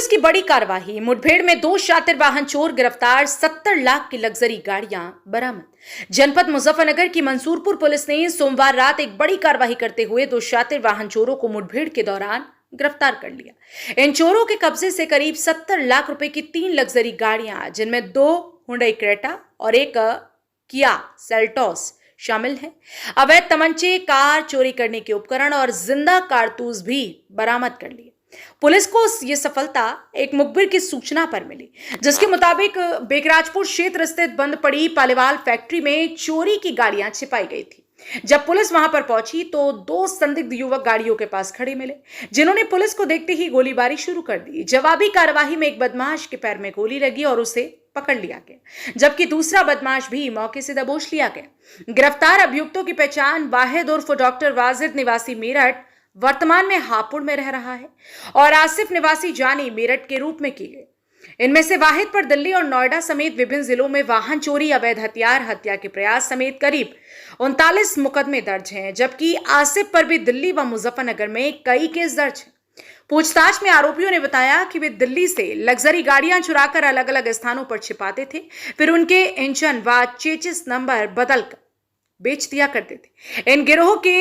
Police की बड़ी कार्रवाई। मुठभेड़ में 2 शातिर वाहन चोर गिरफ्तार। 70 लाख की लग्जरी गाड़ियां बरामद। जनपद मुजफ्फरनगर की मंसूरपुर पुलिस ने सोमवार रात एक बड़ी कार्रवाई करते हुए 2 शातिर वाहन चोरों को मुठभेड़ के दौरान गिरफ्तार कर लिया। इन चोरों के कब्जे से करीब 70 लाख रुपए की 3 लग्जरी गाड़ियां, जिनमें 2 हुंडई क्रेटा और एक किया सेल्टोस शामिल है। अवैध तमंचे, कार, चोरी करने के उपकरण और जिंदा कारतूस भी बरामद कर लिए। पुलिस को यह सफलता एक मुखबिर की सूचना पर मिली, जिसके मुताबिक बेगराजपुर क्षेत्र स्थित बंद पड़ी पालीवाल फैक्ट्री में चोरी की गाड़ियां छिपाई गई थी। जब पुलिस वहां पर पहुंची तो 2 संदिग्ध युवक गाड़ियों के पास खड़े मिले, जिन्होंने पुलिस को देखते ही गोलीबारी शुरू कर दी। जवाबी कार्रवाई में एक बदमाश के पैर में गोली लगी और उसे पकड़ लिया गया, जबकि दूसरा बदमाश भी मौके से दबोच लिया गया। गिरफ्तार अभियुक्तों की पहचान वाहिद उर्फ डॉक्टर वाजिद निवासी मेरठ, वर्तमान में हापुड़ में रह रहा है, और आसिफ निवासी जानी, मेरठ के रूप में की गई। इनमें से वाहिद पर दिल्ली और नोएडा समेत विभिन्न जिलों में वाहन चोरी, अवैध हथियार, हत्या के प्रयास समेत करीब 39 मुकदमे दर्ज हैं, जबकि आसिफ पर भी दिल्ली व मुजफ्फरनगर में कई केस दर्ज हैं। पूछताछ में आरोपियों ने बताया कि वे दिल्ली से लग्जरी गाड़ियां चुराकर अलग अलग स्थानों पर छिपाते थे, फिर उनके इंजन व चेचिस नंबर बदलकर बेच दिया करते थे। इन गिरोह के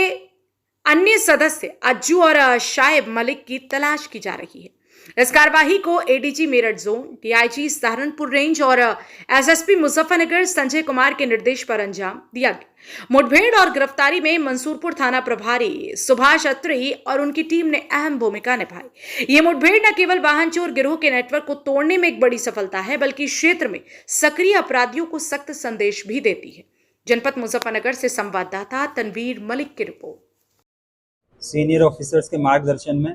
अन्य सदस्य अज्जू और शाइब मलिक की तलाश की जा रही है। इस कार्यवाही को ADG Meerut zone, DIG Saharanpur range और एसएसपी मुजफ्फरनगर संजय कुमार के निर्देश पर अंजाम दिया गया। मुठभेड़ और गिरफ्तारी में मंसूरपुर थाना प्रभारी सुभाष अत्री और उनकी टीम ने अहम भूमिका निभाई। ये मुठभेड़ न केवल वाहन चोर गिरोह के नेटवर्क को तोड़ने में एक बड़ी सफलता है, बल्कि क्षेत्र में सक्रिय अपराधियों को सख्त संदेश भी देती है। जनपद मुजफ्फरनगर से संवाददाता तनवीर मलिक की रिपोर्ट। सीनियर ऑफिसर्स के मार्गदर्शन में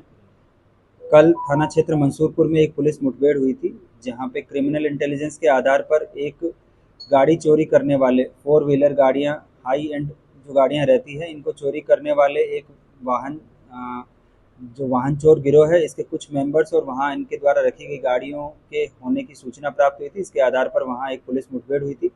कल थाना क्षेत्र मंसूरपुर में एक पुलिस मुठभेड़ हुई थी, जहां पे क्रिमिनल इंटेलिजेंस के आधार पर एक गाड़ी चोरी करने वाले 4 व्हीलर गाड़ियां, हाई एंड जो गाड़ियां रहती है, इनको चोरी करने वाले एक जो वाहन चोर गिरोह है, इसके कुछ मेंबर्स और वहां इनके द्वारा रखी गई गाड़ियों के होने की सूचना प्राप्त हुई थी। इसके आधार पर वहां एक पुलिस मुठभेड़ हुई थी।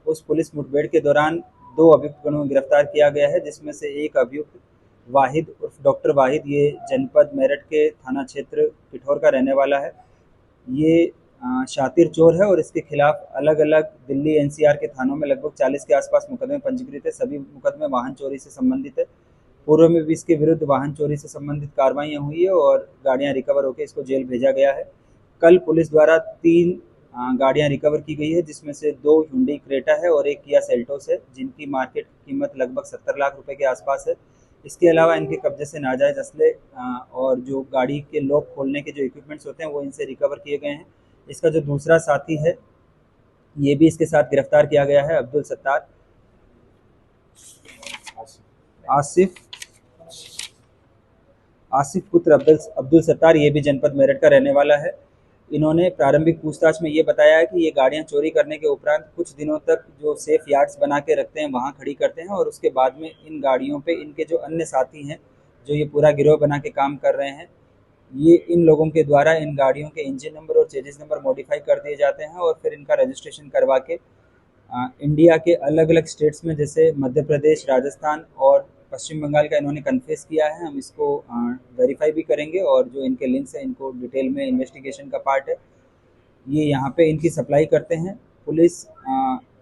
उस पुलिस मुठभेड़ के दौरान 2 अभियुक्तों को गिरफ्तार किया गया है, जिसमें से एक अभियुक्त वाहिद उर्फ डॉक्टर वाहिद, ये जनपद मेरठ के थाना क्षेत्र पिठौर का रहने वाला है। ये शातिर चोर है और इसके खिलाफ अलग अलग दिल्ली एनसीआर के थानों में लगभग 40 के आसपास मुकदमे पंजीकृत है। सभी मुकदमे वाहन चोरी से संबंधित है। पूर्व में भी इसके विरुद्ध वाहन चोरी से संबंधित कार्रवाइयाँ हुई है और गाड़ियाँ रिकवर होकर इसको जेल भेजा गया है। कल पुलिस द्वारा 3 गाड़ियाँ रिकवर की गई है, जिसमें से 2 हुंडई क्रेटा है और एक किया सेल्टोस है, जिनकी मार्केट कीमत लगभग 70 लाख रुपए के आसपास है। इसके अलावा इनके कब्जे से नाजायज असले और जो गाड़ी के लॉक खोलने के जो इक्विपमेंट्स होते हैं वो इनसे रिकवर किए गए हैं। इसका जो दूसरा साथी है, ये भी इसके साथ गिरफ्तार किया गया है, अब्दुल सत्तार, आसिफ पुत्र अब्दुल सत्तार, ये भी जनपद मेरठ का रहने वाला है। इन्होंने प्रारंभिक पूछताछ में ये बताया है कि ये गाड़ियां चोरी करने के उपरांत कुछ दिनों तक जो सेफ यार्ड्स बना के रखते हैं वहां खड़ी करते हैं और उसके बाद में इन गाड़ियों पे इनके जो अन्य साथी हैं, जो ये पूरा गिरोह बना के काम कर रहे हैं, ये इन लोगों के द्वारा इन गाड़ियों के इंजन नंबर और चेजिस नंबर मॉडिफाई कर दिए जाते हैं और फिर इनका रजिस्ट्रेशन करवा के इंडिया के अलग अलग स्टेट्स में, जैसे मध्य प्रदेश, राजस्थान और पश्चिम बंगाल का इन्होंने कन्फेस किया है। हम इसको वेरीफाई भी करेंगे और जो इनके लिंक्स हैं इनको डिटेल में इन्वेस्टिगेशन का पार्ट है, ये यहाँ पे इनकी सप्लाई करते हैं। पुलिस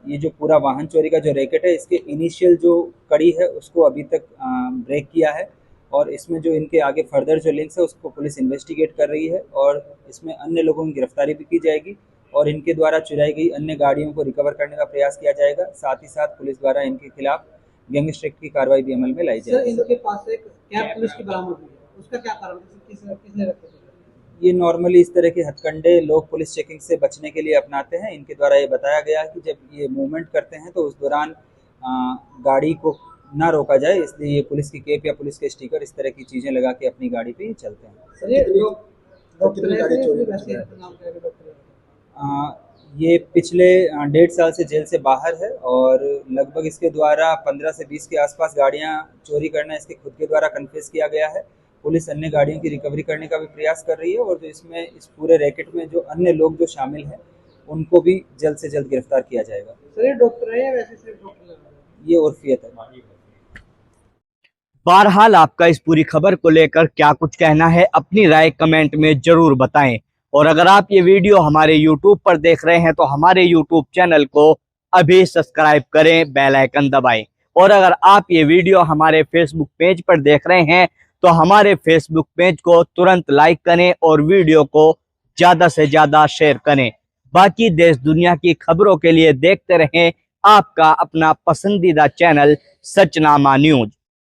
ये जो पूरा वाहन चोरी का जो रैकेट है, इसके इनिशियल जो कड़ी है उसको अभी तक ब्रेक किया है और इसमें जो इनके आगे फर्दर जो लिंक्स है उसको पुलिस इन्वेस्टिगेट कर रही है और इसमें अन्य लोगों की गिरफ्तारी भी की जाएगी और इनके द्वारा चुराई गई अन्य गाड़ियों को रिकवर करने का प्रयास किया जाएगा। साथ ही साथ पुलिस द्वारा इनके खिलाफ गैंगस्टर की कार्रवाई भी अमल में लाई जाएगी। इनके पास एक कैप पुलिस की बरामद हुई है, उसका क्या कारण है? किसने रखे थे? ये नॉर्मली इस तरह के हथकंडे लोग पुलिस चेकिंग से बचने के लिए अपनाते हैं। इनके द्वारा ये बताया गया कि जब ये मूवमेंट करते हैं तो उस दौरान गाड़ी को ना रोका जाए, इसलिए ये पुलिस की केप या पुलिस के स्टिकर, इस तरह की चीजें लगा के अपनी गाड़ी पे ही चलते हैं। ये पिछले 1.5 साल से जेल से बाहर है और लगभग इसके द्वारा 15 से 20 के आसपास गाड़ियां चोरी करना इसके खुद के द्वारा कन्फेस किया गया है। पुलिस अन्य गाड़ियों की रिकवरी करने का भी प्रयास कर रही है और जो इसमें इस पूरे रैकेट में जो अन्य लोग जो शामिल हैं उनको भी जल्द से जल्द गिरफ्तार किया जाएगा। सर ये डॉक्टर है या वैसे सिर्फ डॉक्टर? ये उर्फियत है। बहरहाल आपका इस पूरी खबर को लेकर क्या कुछ कहना है, अपनी राय कमेंट में जरूर बताएं और अगर आप ये वीडियो हमारे YouTube पर देख रहे हैं तो हमारे YouTube चैनल को अभी सब्सक्राइब करें, बेल आइकन दबाएं। और अगर आप ये वीडियो हमारे Facebook पेज पर देख रहे हैं तो हमारे Facebook पेज को तुरंत लाइक करें और वीडियो को ज़्यादा से ज़्यादा शेयर करें। बाकी देश दुनिया की खबरों के लिए देखते रहें आपका अपना पसंदीदा चैनल सचनामा न्यूज।